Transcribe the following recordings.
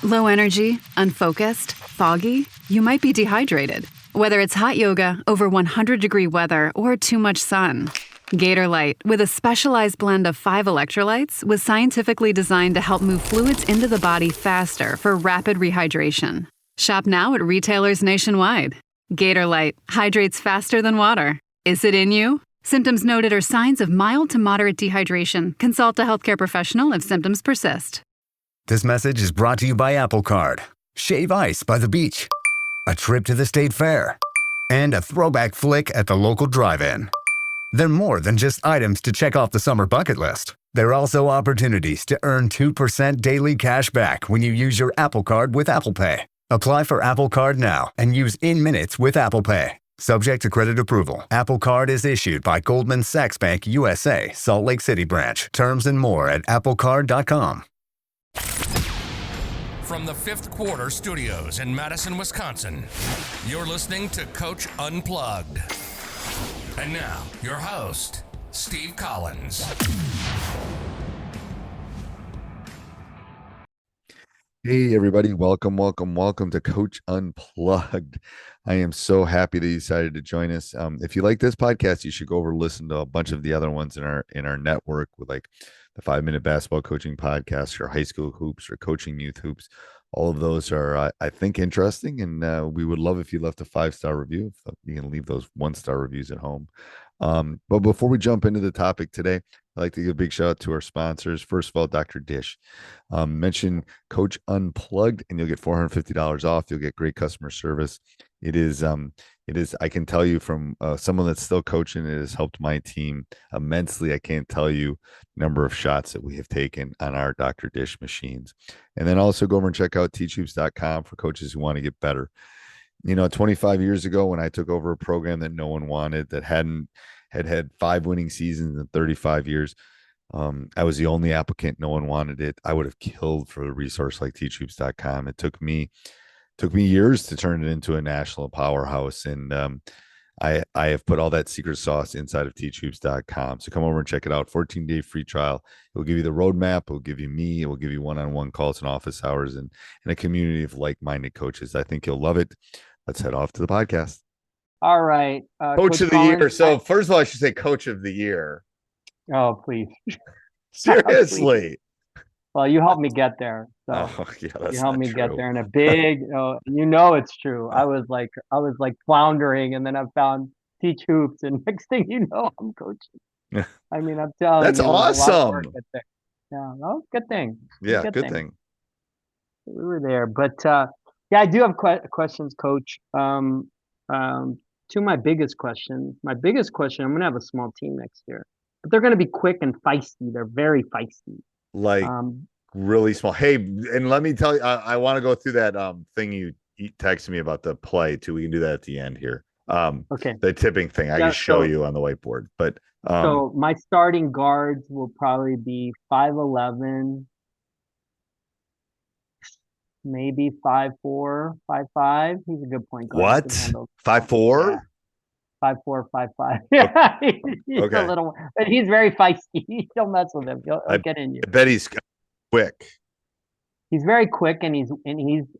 Low energy, unfocused, foggy? You might be dehydrated. Whether it's hot yoga, over 100-degree weather, or too much sun. Gator Light, with a specialized blend of 5 electrolytes, was scientifically designed to help move fluids into the body faster for rapid rehydration. Shop now at retailers nationwide. Gator Light hydrates faster than water. Is it in you? Symptoms noted are signs of mild to moderate dehydration. Consult a healthcare professional if symptoms persist. This message is brought to you by Apple Card. Shave ice by the beach. A trip to the state fair. And a throwback flick at the local drive-in. They're more than just items to check off the summer bucket list. They're also opportunities to earn 2% daily cash back when you use your Apple Card with Apple Pay. Apply for Apple Card now and use in minutes with Apple Pay. Subject to credit approval. Apple Card is issued by Goldman Sachs Bank USA, Salt Lake City branch. Terms and more at applecard.com. From the Fifth Quarter Studios in Madison, Wisconsin, you're listening to Coach Unplugged. And now, your host, Steve Collins. Hey, everybody. Welcome to Coach Unplugged. I am so happy that you decided to join us. If you like this podcast, you should go over and listen to a bunch of the other ones in our network, with like the 5-Minute Basketball Coaching Podcast, or High School Hoops, or Coaching Youth Hoops. All of those are, I think, interesting, and we would love if you left a 5-star review. You can leave those 1-star reviews at home. But before we jump into the topic today, I'd like to give a big shout out to our sponsors. First of all, Dr. Dish. Mention Coach Unplugged, and you'll get $450 off. You'll get great customer service. It is, I can tell you from someone that's still coaching, it has helped my team immensely. I can't tell you the number of shots that we have taken on our Dr. Dish machines. And then also go over and check out teachhoops.com for coaches who want to get better. 25 years ago, when I took over a program that no one wanted, that had 5 winning seasons in 35 years, I was the only applicant. No one wanted it. I would have killed for a resource like teachhoops.com. It took me years to turn it into a national powerhouse. And I have put all that secret sauce inside of teachhoops.com. So come over and check it out. 14-day free trial. It will give you the roadmap. It will give you me. It will give you one-on-one calls and office hours, and a community of like-minded coaches. I think you'll love it. Let's head off to the podcast. All right. Coach of the year. So first of all, I should say Coach of the Year. Oh, please. Seriously. Please. Well, you helped me get there. So that's you helped me true. get there in a big, it's true. I was like floundering, and then I found Teach Hoops, and next thing you know, I'm coaching. I mean, I'm telling That's you. That's awesome. Yeah, no, good thing. Yeah, good thing. We were there, but I do have questions, Coach. To my biggest question, I'm going to have a small team next year, but they're going to be quick and feisty. They're very feisty. Like really small. Hey, and let me tell you, I want to go through that thing you texted me about the play too. We can do that at the end here. Okay. The tipping thing. I can show you on the whiteboard. But so my starting guards will probably be 5'11", maybe 5'4", 5'5". He's a good point guard. What? 5'4"? Yeah. 5'4", 5'5". Yeah, he's okay. A little, but he's very feisty. Don't mess with him. He'll get in you. I bet he's quick. He's very quick, and he's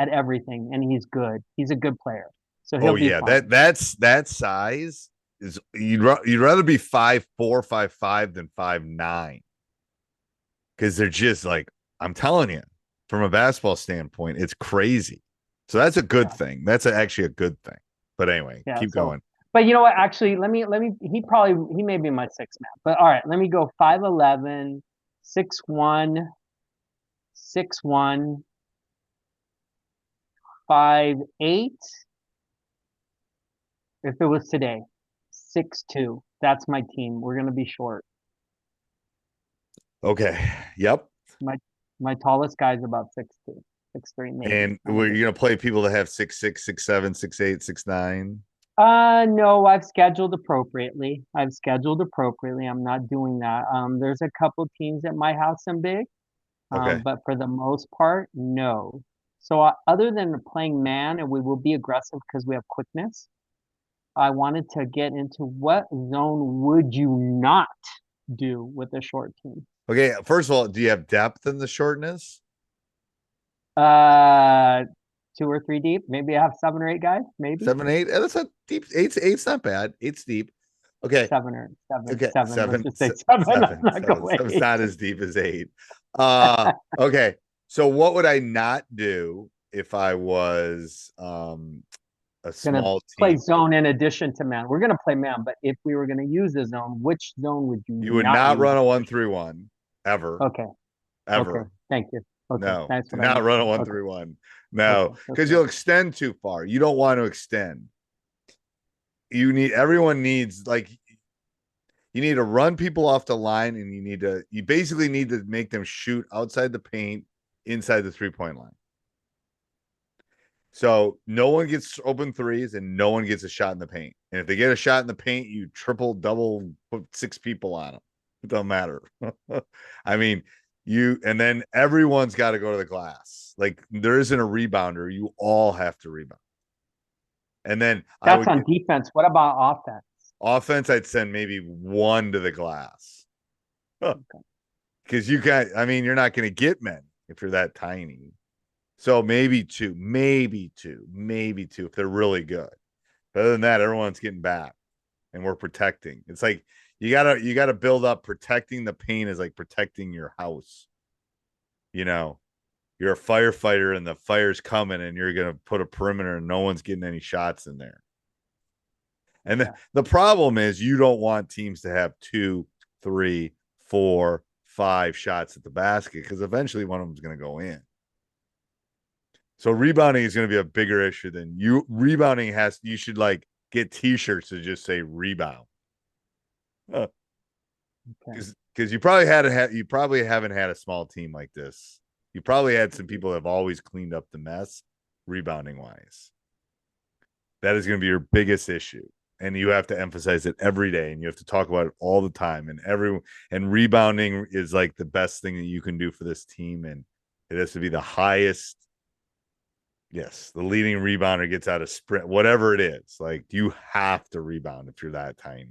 at everything, and he's good. He's a good player. So he'll be fine. that size is you'd rather be 5'4", 5'5" than 5'9", because they're just like, I'm telling you, from a basketball standpoint, it's crazy. So that's a good thing. That's actually a good thing. But anyway, keep going. But you know what? Actually, let me. He may be my sixth man. But all right, let me go 5'11", 6'1", 6'1", 5'8". If it was today, 6'2". That's my team. We're gonna be short. Okay. Yep. My tallest guy is about 6'2", 6'3", maybe. And you're gonna play people that have 6'6", 6'7", 6'8", 6'9". No, I've scheduled appropriately. I'm not doing that. There's a couple teams at my house I'm big, but for the most part, no. So other than playing man, and we will be aggressive because we have quickness, I wanted to get into what zone would you not do with a short team? Okay, first of all, do you have depth in the shortness? Two or three deep. Maybe I have 7 or 8 guys. Maybe 7, 8. That's not deep. Eight's not bad. Eight's deep. Okay. seven or seven. Okay. Seven. Let's just say seven. I'm not going Seven's eight. not as deep as 8. Okay. So what would I not do if I was a Gonna small play team? zone in addition to man. We're gonna play man, but if we were gonna use a zone, which zone would you You would not not use? run a 1-3-1 ever. Okay. Ever. Okay. Thank you. Okay. No, That's do what I not meant. run a Okay. 1-3-1. No, Okay. because Okay. you'll extend too far. You don't want to extend. Everyone needs, like, you need to run people off the line, and you basically need to make them shoot outside the paint, inside the 3-point line. So no one gets open threes and no one gets a shot in the paint. And if they get a shot in the paint, you triple, double, put 6 people on them. It doesn't matter. I mean, and then everyone's got to go to the glass. Like, there isn't a rebounder. You all have to rebound. And then That's on defense. What about offense? Offense, I'd send maybe 1 to the glass. Because you can't, I mean, you're not going to get men if you're that tiny. So maybe two if they're really good. But other than that, everyone's getting back and we're protecting. It's like you gotta build up. Protecting the paint is like protecting your house. You know, you're a firefighter and the fire's coming and you're gonna put a perimeter and no one's getting any shots in there. And the problem is you don't want teams to have 2, 3, 4, 5 shots at the basket, because eventually one of them is going to go in. So rebounding is going to be a bigger issue than you. Rebounding you should like get t-shirts to just say rebound. Because you probably haven't had a small team like this. You probably had some people that have always cleaned up the mess rebounding wise. That is going to be your biggest issue. And you have to emphasize it every day, and you have to talk about it all the time. And rebounding is like the best thing that you can do for this team. And it has to be the highest. Yes, the leading rebounder gets out of sprint, whatever it is. Like, you have to rebound if you're that tiny.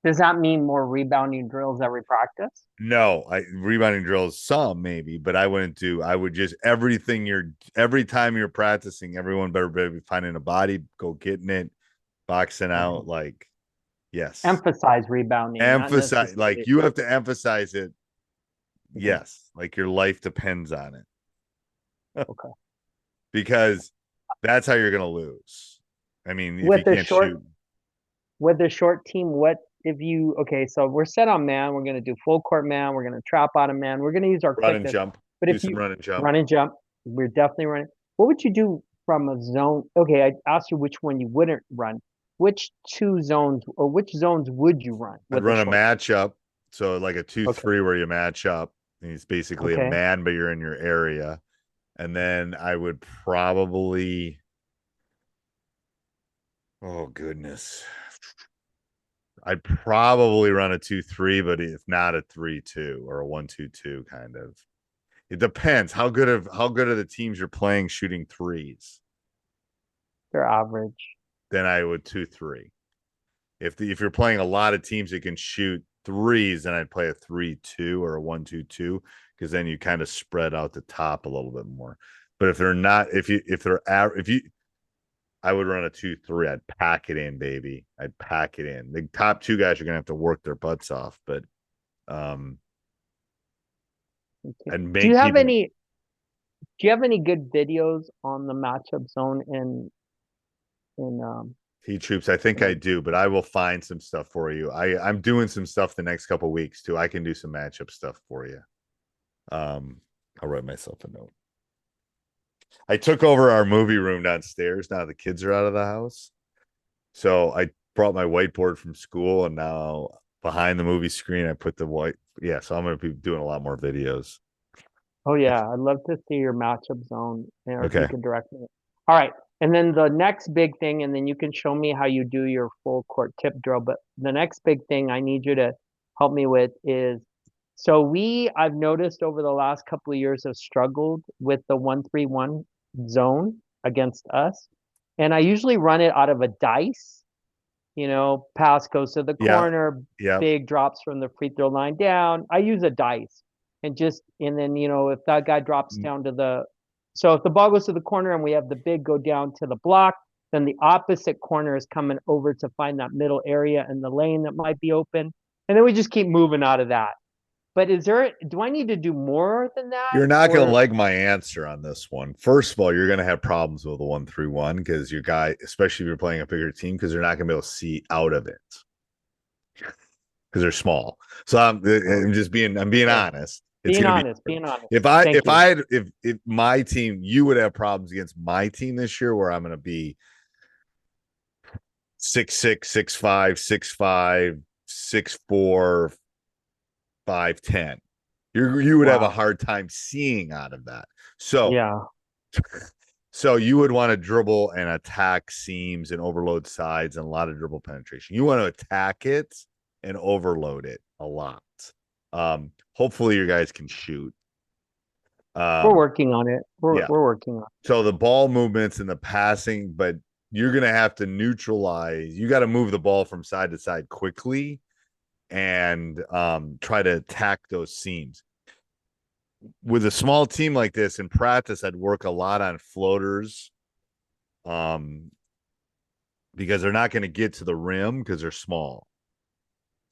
Does that mean more rebounding drills every practice? No, rebounding drills, some maybe, but I would just every time you're practicing, everyone better be finding a body, go getting it, boxing out. Like, yes, emphasize rebounding. Emphasize, like, you have to emphasize it. Yes, like your life depends on it. Okay. Because that's how you're going to lose. I mean, if you can't shoot. With the short team, so we're set on man, we're going to do full court man, we're going to trap out of man, we're going to use our run and jump. But if you run and jump, we're definitely running. What would you do from a zone? Okay, I asked you which one you wouldn't run. Which 2 zones, or which zones would you run? I'd run a matchup. So like a 2-3 where you match up. And it's basically a man, but you're in your area. And then I would probably, oh goodness, I'd probably run a 2-3, but if not a 3-2 or a 1-2-2 kind of. It depends how good are the teams you're playing shooting threes. They're average. Then I would 2-3. If you're playing a lot of teams that can shoot threes, then I'd play a 3-2 or a 1-2-2, because then you kind of spread out the top a little bit more. But if they're not, I would run a 2-3. I'd pack it in, baby. I'd pack it in. The top 2 guys are gonna have to work their butts off, but and do you have any good videos on the matchup zone in Heat Troops? I think I do, but I will find some stuff for you. I'm doing some stuff the next couple of weeks too. I can do some matchup stuff for you. I'll write myself a note. I took over our movie room downstairs. Now the kids are out of the house. So I brought my whiteboard from school, and now behind the movie screen, I put the white. Yeah. So I'm going to be doing a lot more videos. Oh yeah. I'd love to see your matchup zone. If you can direct me. All right. And then the next big thing, and then you can show me how you do your full court tip drill. But the next big thing I need you to help me with is, so I've noticed over the last couple of years have struggled with the 1-3-1 zone against us. And I usually run it out of a dice, pass goes to the corner, big drops from the free throw line down. I use a dice. and then, if that guy drops down so if the ball goes to the corner and we have the big go down to the block, then the opposite corner is coming over to find that middle area in the lane that might be open. And then we just keep moving out of that. But do I need to do more than that? You're not going to like my answer on this one. First of all, you're going to have problems with the 1-3-1 because your guy, especially if you're playing a bigger team, because they're not going to be able to see out of it because they're small. So I'm being honest. Being honest. If my team, you would have problems against my team this year where I'm going to be 6'6", 6'5", 6'5", 6'4", 5'10". You would have a hard time seeing out of that. So yeah. So you would want to dribble and attack seams and overload sides and a lot of dribble penetration. You want to attack it and overload it a lot. Hopefully your guys can shoot. We're working on it. We're working on it. So the ball movements and the passing, but you're going to have to neutralize. You got to move the ball from side to side quickly and try to attack those seams. With a small team like this in practice, I'd work a lot on floaters because they're not going to get to the rim because they're small.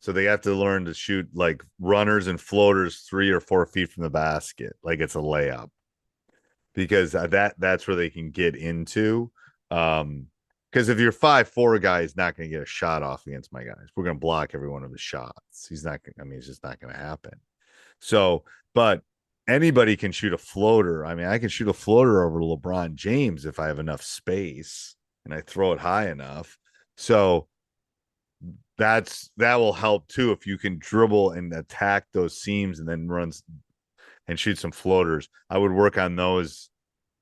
So they have to learn to shoot like runners and floaters 3 or 4 feet from the basket, like it's a layup, because that's where they can get into. Because if you're 5'4" guy, he's not going to get a shot off against my guys. We're going to block every one of his shots. He's not. It's just not going to happen. So, but anybody can shoot a floater. I mean, I can shoot a floater over LeBron James if I have enough space and I throw it high enough. So that will help too if you can dribble and attack those seams and then runs and shoot some floaters. I would work on those.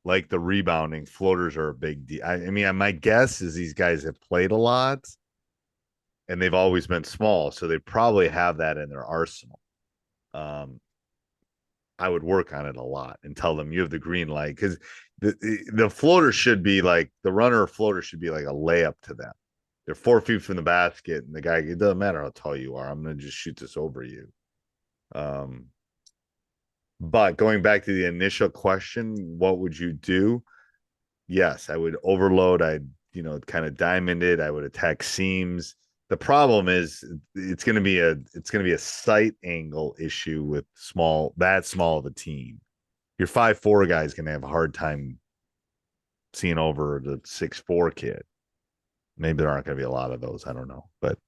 Like the rebounding, floaters are a big deal. I mean, my guess is these guys have played a lot and they've always been small, so they probably have that in their arsenal. I would work on it a lot and tell them you have the green light, because the floater should be like the runner or floater should be like a layup to them. They're 4 feet from the basket, and the guy, it doesn't matter how tall you are, I'm going to just shoot this over you. But going back to the initial question, what would you do? Yes, I would overload. I'd, kind of diamond it. I would attack seams. The problem is it's going to be a sight angle issue with that small of a team. Your 5'4" guy is going to have a hard time seeing over the 6'4" kid. Maybe there aren't going to be a lot of those. I don't know, but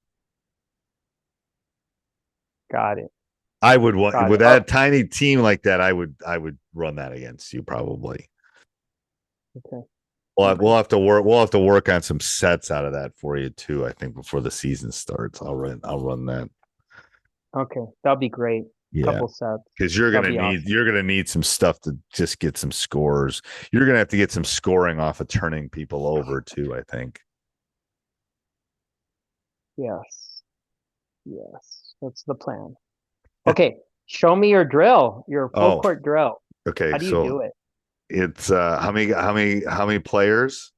got it. I would want with that tiny team like that. I would run that against you probably. Okay. We'll have to work on some sets out of that for you too. I think before the season starts, I'll run that. Okay, that'll be great. Yeah. Couple sets, because you're gonna need some stuff to just get some scores. You're gonna have to get some scoring off of turning people over too, I think. Yes, that's the plan. Okay, show me your drill, your full court drill. Okay, how do you do it? It's how many players?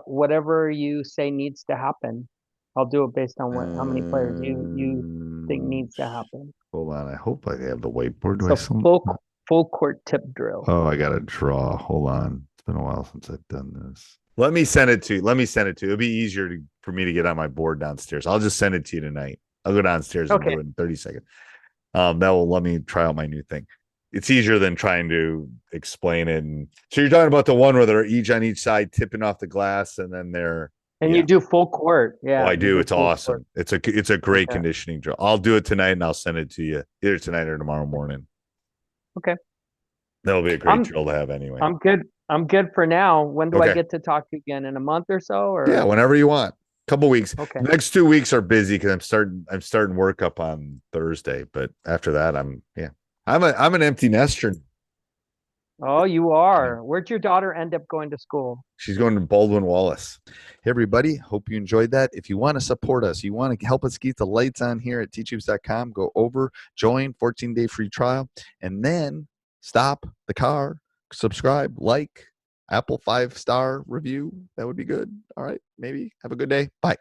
Whatever you say needs to happen. I'll do it based on how many players you think needs to happen. Hold on, I hope I have the whiteboard. Full court tip drill. Oh, I gotta draw. Hold on, it's been a while since I've done this. Let me send it to you. It'll be easier for me to get on my board downstairs. I'll just send it to you tonight. I'll go downstairs and do it in 30 seconds. That will let me try out my new thing. It's easier than trying to explain it. And so you're talking about the one where they're each on each side tipping off the glass, and then they're you do full court. Yeah, I do. It's awesome. Court. It's a great conditioning drill. I'll do it tonight and I'll send it to you either tonight or tomorrow morning. Okay, that'll be a great drill to have anyway. I'm good for now. When do I get to talk to you again? In a month or so? Or whenever you want. Couple weeks. Okay. Next 2 weeks are busy because I'm starting work up on Thursday, but after that I'm an empty nester. Oh, you are. Where'd your daughter end up going to school? She's going to Baldwin Wallace. Hey everybody, hope you enjoyed that. If you want to support us, you want to help us keep the lights on here at teachhoops.com, go over, join, 14-day free trial, and then stop the car, subscribe, like, Apple 5-star review. That would be good. All right. Maybe have a good day. Bye.